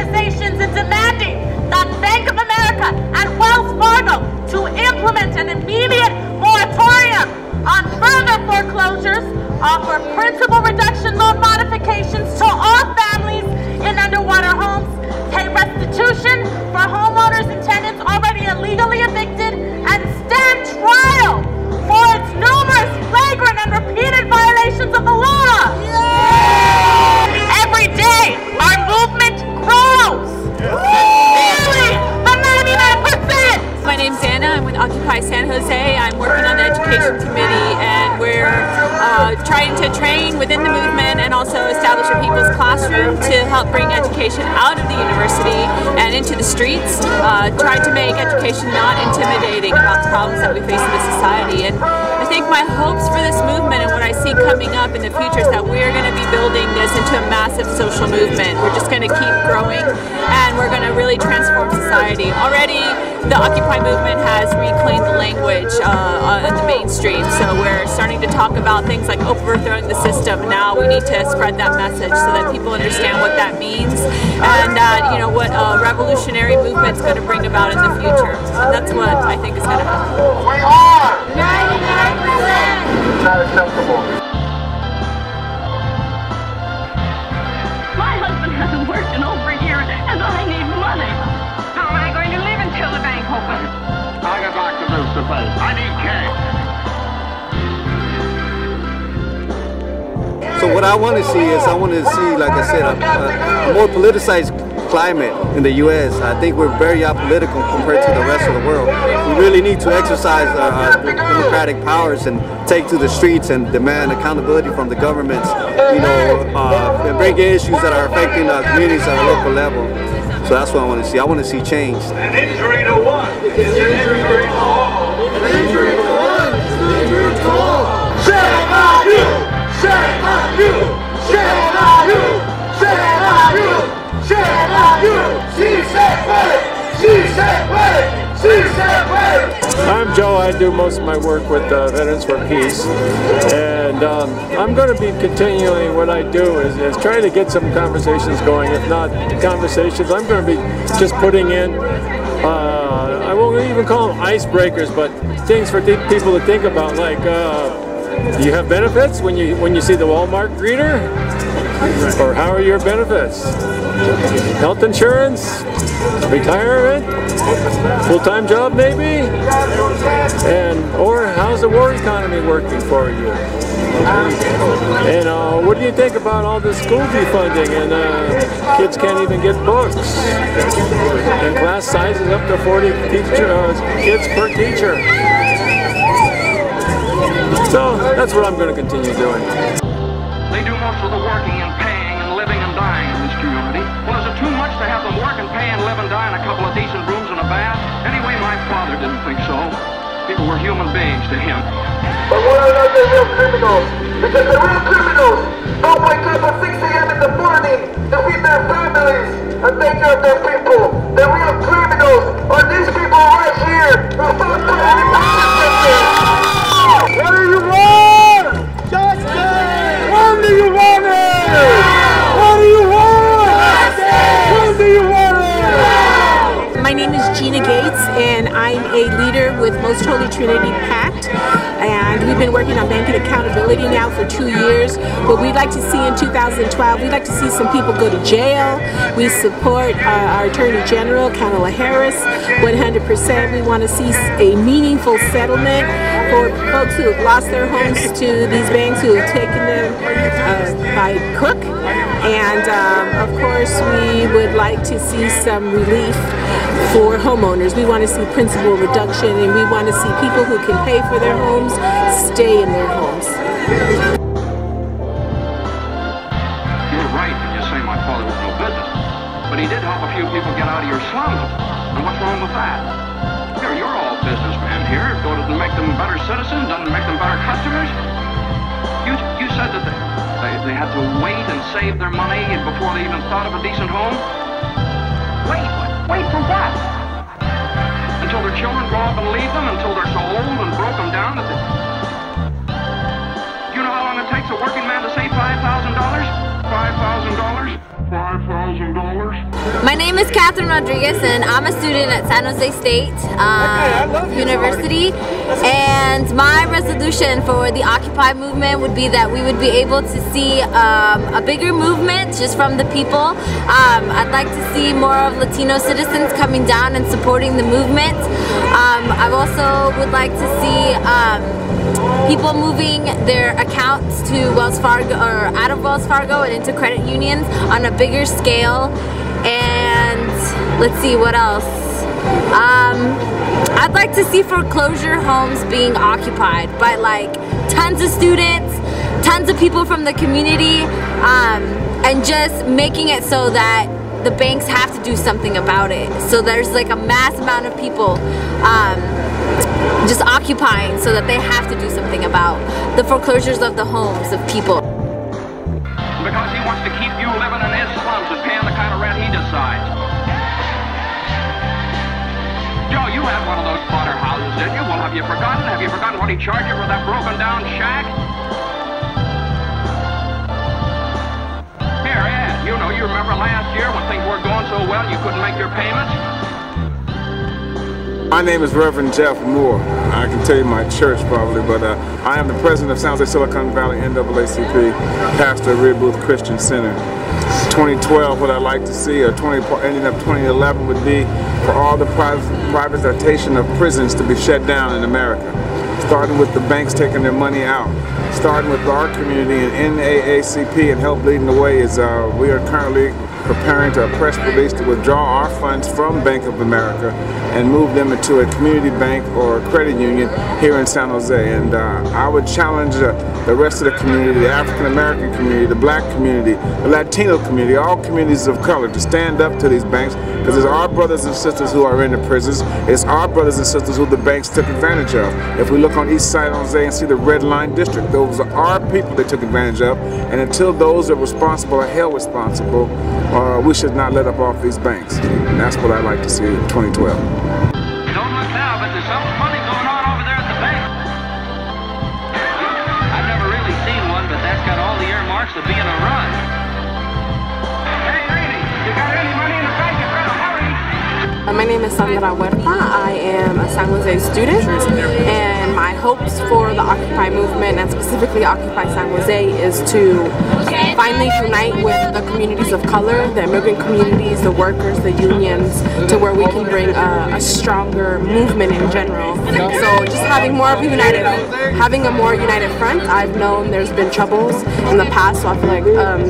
organizations in demanding that Bank of America and Wells Fargo to implement an immediate moratorium on further foreclosures, offer principal reduction loan modifications to all families in underwater homes, pay restitution for homeowners and tenants already illegally evicted, and stand trial for its numerous flagrant and repeated violations of the law. Every day, our movement grows. Nearly the 99%. My name's Anna. I'm with Occupy San Jose. I'm working on the education committee, and we're trying to train within the movement and also establish a people's classroom to help bring education out of the university and into the streets, trying to make education not intimidating about the problems that we face in the society. And I think my hopes for this movement and what I see coming up in the future is that we're going to be building this into a massive social movement. We're just going to keep growing, and we're going to really transform society. Already, the Occupy movement has reclaimed the language in the mainstream, so we're starting to talk about things like overthrowing the system. Now we need to spread that message so that people understand what that means, and that, you know, what a revolutionary movement is going to bring about in the future. And that's what I think is going to happen. We are 99%. Not acceptable. My husband hasn't worked in over a year, and I need money. How am I going to live until the bank opens? I got back to this to pay. I need cash. So what I want to see is, like I said, a more politicized climate in the U.S. I think we're very apolitical compared to the rest of the world. We really need to exercise our democratic powers and take to the streets and demand accountability from the governments, you know, and bring issues that are affecting our communities at a local level. So that's what I want to see. I want to see change. An injury to one is an injury to all. An injury to one is an injury to all. Shame on you! Shame on you! Shame on you! Shame on you! Shame on you! She said what? She said what? She said what? I'm Joe. I do most of my work with Veterans for Peace, and I'm going to be continuing what I do is try to get some conversations going. If not conversations, I'm going to be just putting in, I won't even call them icebreakers, but things for people to think about, like, do you have benefits when you see the Walmart greeter? Or how are your benefits? Health insurance? Retirement? Full-time job maybe? Or how's the war economy working for you? And what do you think about all this school defunding, and kids can't even get books? And class sizes up to 40 kids per teacher. So that's what I'm going to continue doing. They do most of the working and paying and living and dying in this community. Well, is it too much to have them work and pay and live and die in a couple of decent rooms and a bath? Anyway, my father didn't think so. People were human beings to him. But what are the real criminals? Because the real criminals don't wake up at 6 a.m. in the morning to feed their families and take care of their people. The real criminals are these people right here who fought for independence. What do you want? Justice! When do you want it? What do you want? Justice! When do you want it? My name is Gina Gates, and I'm a leader with Most Holy Trinity Pact, and we've been working on banking accountability now for 2 years. But we'd like to see in 2012, we'd like to see some people go to jail. We support our Attorney General, Kamala Harris, 100%. We want to see a meaningful settlement for folks who have lost their homes to these banks who have taken them by crook. And of course, we would like to see some relief for homeowners. We want to see principal reduction, and we want to see people who can pay for their homes stay in their homes. You're right when you say my father was no business, but he did help a few people get out of your slums. And what's wrong with that? Here, you're all businessmen here. Doesn't make them better citizens, doesn't make them better customers. You said that they had to wait and save their money before they even thought of a decent home? Wait for what? Until their children grow up and leave them, until they're so old and broken down that you know how long it takes a working man to save $5,000? $5,000? $5,000? My name is Catherine Rodriguez, and I'm a student at San Jose State University. And my resolution for the Occupy movement would be that we would be able to see a bigger movement just from the people. I'd like to see more of Latino citizens coming down and supporting the movement. I also would like to see people moving their accounts to Wells Fargo or out of Wells Fargo and into credit unions on a bigger scale. And let's see what else. I'd like to see foreclosure homes being occupied by like tons of students, tons of people from the community, and just making it so that the banks have to do something about it. So there's like a mass amount of people just occupying so that they have to do something about the foreclosures of the homes of people. Because he wants to keep you living in his slums and paying the kind of rent he decides. Joe, you had one of those Potter houses, didn't you? Well, have you forgotten? Have you forgotten what he charged you for that broken down shack? Here, Ed, you know, you remember last year when things weren't going so well you couldn't make your payments? My name is Reverend Jeff Moore. I can tell you my church probably, but I am the president of San Jose Silicon Valley NAACP, pastor of Red Booth Christian Center. 2012, what I'd like to see, or ending up 2011 would be for all the privatization of prisons to be shut down in America. Starting with the banks taking their money out. Starting with our community and NAACP and help leading the way is we are currently preparing to a press release to withdraw our funds from Bank of America and move them into a community bank or a credit union here in San Jose. And I would challenge the rest of the community, the African American community, the black community, the Latino community, all communities of color to stand up to these banks, because it's our brothers and sisters who are in the prisons. It's our brothers and sisters who the banks took advantage of. If we look on East Side Jose and see the Red Line District, those are our people they took advantage of, and until those are responsible are held responsible, we should not let up off these banks. And that's what I'd like to see in 2012. Don't look now, but there's something funny going on over there at the bank. I've never really seen one, but that's got all the earmarks of being a run. Hey, Reedy, you got any money in the bank? You better hurry. My name is Sandra Huerta. I am a San Jose student, and my hopes for the Occupy movement, and specifically Occupy San Jose, is to finally unite with the communities of color, the immigrant communities, the workers, the unions, to where we can bring a stronger movement in general. So just having a more united front. I've known there's been troubles in the past, so I feel like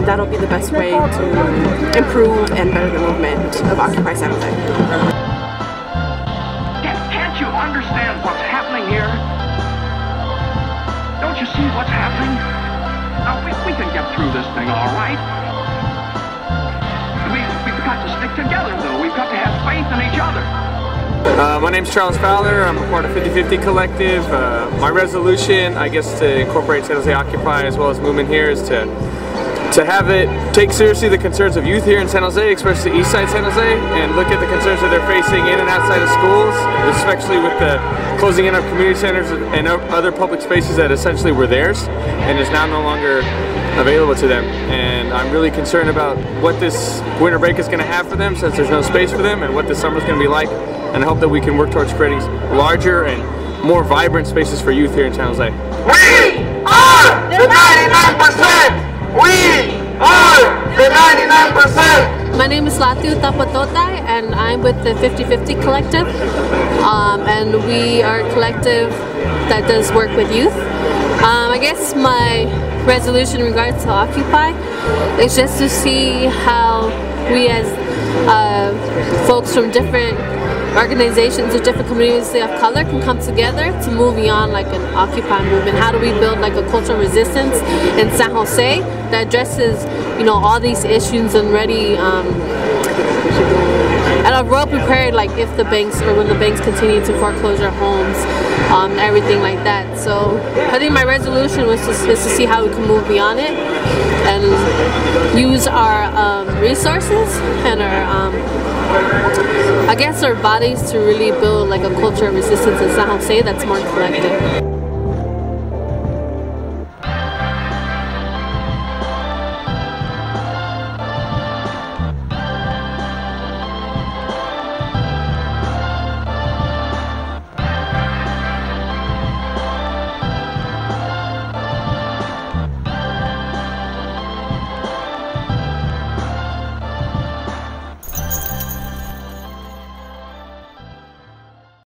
that'll be the best way to improve and better the movement of Occupy San Jose. Can't you understand what's happening here? Don't you see what's happening? Now, we can get through this thing all right. We've got to stick together, though. We've got to have faith in each other. My name's Charles Fowler. I'm a part of 50/50 Collective. My resolution, I guess, to incorporate San Jose Occupy as well as movement here is to have it take seriously the concerns of youth here in San Jose, especially East Side San Jose, and look at the concerns that they're facing in and outside of schools, especially with the closing in of community centers and other public spaces that essentially were theirs and is now no longer available to them. And I'm really concerned about what this winter break is going to have for them, since there's no space for them, and what this summer is going to be like. And I hope that we can work towards creating larger and more vibrant spaces for youth here in San Jose. We are the 99%! We are the 99%! My name is Latiu Tapatotai, and I'm with the 50/50 Collective. And we are a collective that does work with youth. I guess my resolution in regards to Occupy is just to see how we as folks from different organizations of different communities of color can come together to move beyond like an Occupy movement. How do we build like a cultural resistance in San Jose that addresses, you know, all these issues and ready and are well prepared, like if the banks or when the banks continue to foreclosure homes, everything like that. So I think my resolution was is to see how we can move beyond it and use our resources and our I guess our bodies to really build like a culture of resistance in San Jose that's more collective.